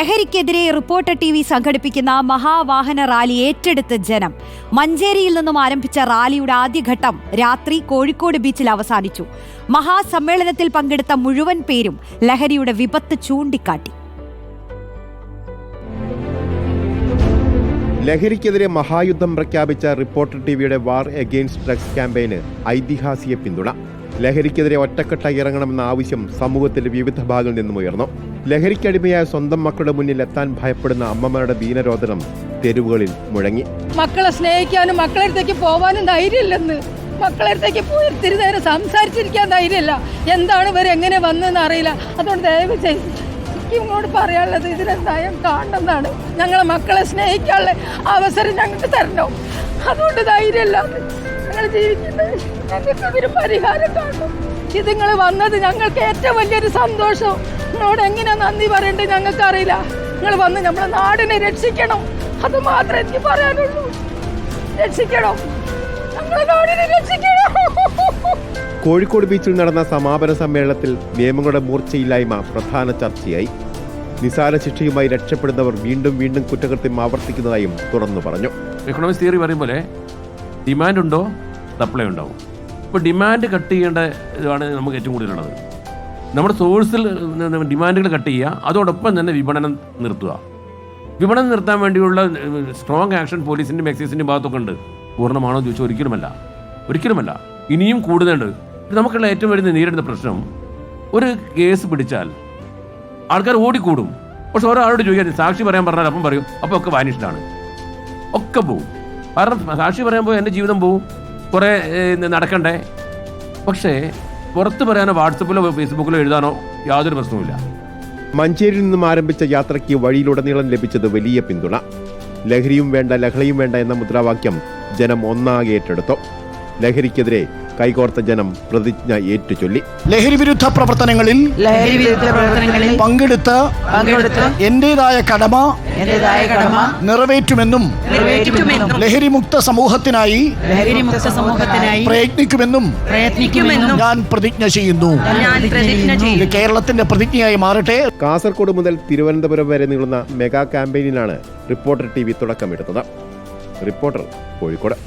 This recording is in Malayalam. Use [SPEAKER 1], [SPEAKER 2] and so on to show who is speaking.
[SPEAKER 1] ലഹരിക്കെതിരെ റിപ്പോർട്ടർ TV സംഘടിപ്പിക്കുന്ന മഹാവാഹന റാലി ഏറ്റെടുത്ത് ജനം. മഞ്ചേരിയിൽ നിന്നും ആരംഭിച്ച റാലിയുടെ ആദ്യഘട്ടം രാത്രി കോഴിക്കോട് ബീച്ചിൽ അവസാനിച്ചു. മഹാസമ്മേളനത്തിൽ പങ്കെടുത്ത മുഴുവൻ പേരും ലഹരിയുടെ വിപത്ത് ചൂണ്ടിക്കാട്ടി.
[SPEAKER 2] ലഹരിക്കെതിരെ മഹായുദ്ധം പ്രഖ്യാപിച്ച റിപ്പോർട്ടർ TVയുടെ വാർ എഗെയിൻസ്റ്റ് ഡ്രഗ്സ് ക്യാമ്പയിന് ഐതിഹാസിക പിന്തുണ. ലഹരിക്കെതിരെ ഒറ്റക്കെട്ടായി ഇറങ്ങണമെന്ന ആവശ്യം സമൂഹത്തിന്റെ വിവിധ ഭാഗങ്ങളിൽ നിന്നും ഉയർന്നു. ലഹരിക്കടിമയായ സ്വന്തം മക്കളുടെ മുന്നിൽ എത്താൻ ഭയപ്പെടുന്ന അമ്മമാരുടെ ദീനരോധനം തെരുവുകളിൽ മുഴങ്ങി.
[SPEAKER 3] മക്കളെ സ്നേഹിക്കാനും മക്കളെ അടുത്തേക്ക് പോവാനും ധൈര്യമില്ലെന്ന്, മക്കളെ അടുത്തേക്ക് പോയി ഇത്തിരി നേരം സംസാരിച്ചിരിക്കാൻ ധൈര്യമില്ല. എന്താണ് ഇവരെങ്ങനെ വന്നതെന്ന് അറിയില്ല. അതുകൊണ്ട് ദയവ് ചെയ്ത് ഇങ്ങോട്ട് പറയാനുള്ളത് ഇതിനെന്തായാലും കാണണമെന്നാണ്. ഞങ്ങളെ മക്കളെ സ്നേഹിക്കാനുള്ള അവസരം ഞങ്ങൾക്ക് തരണം. അതുകൊണ്ട് ധൈര്യമില്ലാതെ ഞങ്ങൾ ജീവിക്കുന്നത്. ഞങ്ങൾക്ക് ഒരു പരിഹാരം കാണണം. ഇതിങ്ങൾ വന്നത് ഞങ്ങൾക്ക് ഏറ്റവും വലിയൊരു സന്തോഷം. നിങ്ങളോട് എങ്ങനെ നന്ദി പറയേണ്ടത് ഞങ്ങൾക്കറിയില്ല. നിങ്ങൾ വന്ന് നമ്മളെ നാടിനെ രക്ഷിക്കണം. അത് മാത്രമേ എനിക്ക് പറയാനുള്ളൂ. രക്ഷിക്കണം, നമ്മളെ നാടിനെ രക്ഷിക്കണം.
[SPEAKER 2] കോഴിക്കോട് ബീച്ചിൽ നടന്ന സമാപന സമ്മേളനത്തിൽ നിയമങ്ങളുടെ മൂർച്ചയില്ലായ്മ പ്രധാന ചർച്ചയായി. നിസാര ശിക്ഷയുമായി രക്ഷപ്പെടുന്നവർ വീണ്ടും വീണ്ടും കുറ്റകൃത്യം ആവർത്തിക്കുന്നതായും തുറന്നു പറഞ്ഞു.
[SPEAKER 4] എക്കണോമിക്സ് തിയറി പറയും പോലെ ഡിമാൻഡ് ഉണ്ടോ സപ്ലൈ ഉണ്ടാവും. ഇപ്പോൾ ഡിമാൻഡ് കട്ട് ചെയ്യേണ്ട ഇതാണ് നമുക്ക് ഏറ്റവും കൂടുതലുള്ളത്. നമ്മുടെ സോഴ്സിൽ ഡിമാൻഡുകൾ കട്ട് ചെയ്യുക, അതോടൊപ്പം തന്നെ വിപണനം നിർത്തുക. വിപണനം നിർത്താൻ വേണ്ടിയുള്ള സ്ട്രോങ് ആക്ഷൻ പോലീസിൻ്റെയും എക്സൈസിൻ്റെയും ഭാഗത്തൊക്കെ ഉണ്ട്. പൂർണ്ണമാണോ എന്ന് ചോദിച്ചാൽ ഒരിക്കലുമല്ല. ഇനിയും കൂടുതലുണ്ട്. നമുക്കുള്ള ഏറ്റവും വലിയ നേരിടുന്ന പ്രശ്നം, ഒരു കേസ് പിടിച്ചാൽ ആൾക്കാർ ഓടിക്കൂടും. പക്ഷെ ഒരാളോട് ചോദിക്കാൻ സാക്ഷി പറയാൻ പറഞ്ഞാൽ അപ്പം പറയും, അപ്പോൾ ഒക്കെ വാനിഷ്ഡാണ്, ഒക്കെ പോവും. കാരണം സാക്ഷി പറയാൻ പോയി എൻ്റെ ജീവിതം പോവും, കുറേ നടക്കണ്ടേ. പക്ഷേ പുറത്ത് പറയാനോ വാട്സപ്പിലോ ഫേസ്ബുക്കിലോ എഴുതാനോ യാതൊരു പ്രശ്നവുമില്ല.
[SPEAKER 2] മഞ്ചേരിയിൽ നിന്നും ആരംഭിച്ച യാത്രയ്ക്ക് വഴിയിലുടനീളം ലഭിച്ചത് വലിയ പിന്തുണ. ലഹരിയും വേണ്ട ലഹളയും വേണ്ട എന്ന മുദ്രാവാക്യം ജനം ഒന്നാകെ ഏറ്റെടുത്തു. ലഹരിക്കെതിരെ കൈകോർത്ത ജനം പ്രതിജ്ഞ ഏറ്റുചൊല്ലി.
[SPEAKER 5] ലഹരി വിരുദ്ധ പ്രവർത്തനങ്ങളിൽ പങ്കെടുത്ത് എന്റേതായ കടമ നിറവേറ്റുമെന്നും ലഹരിമുക്ത സമൂഹത്തിനായി പ്രയത്നിക്കുമെന്നും ഞാൻ പ്രതിജ്ഞ ചെയ്യുന്നു. കേരളത്തിന്റെ പ്രതിജ്ഞയായി മാറട്ടെ.
[SPEAKER 2] കാസർഗോഡ് മുതൽ തിരുവനന്തപുരം വരെ നീളുന്ന മെഗാ ക്യാമ്പയിനിലാണ് റിപ്പോർട്ടർ TV തുടക്കമിടുന്നത്. റിപ്പോർട്ടർ കോഴിക്കോട്.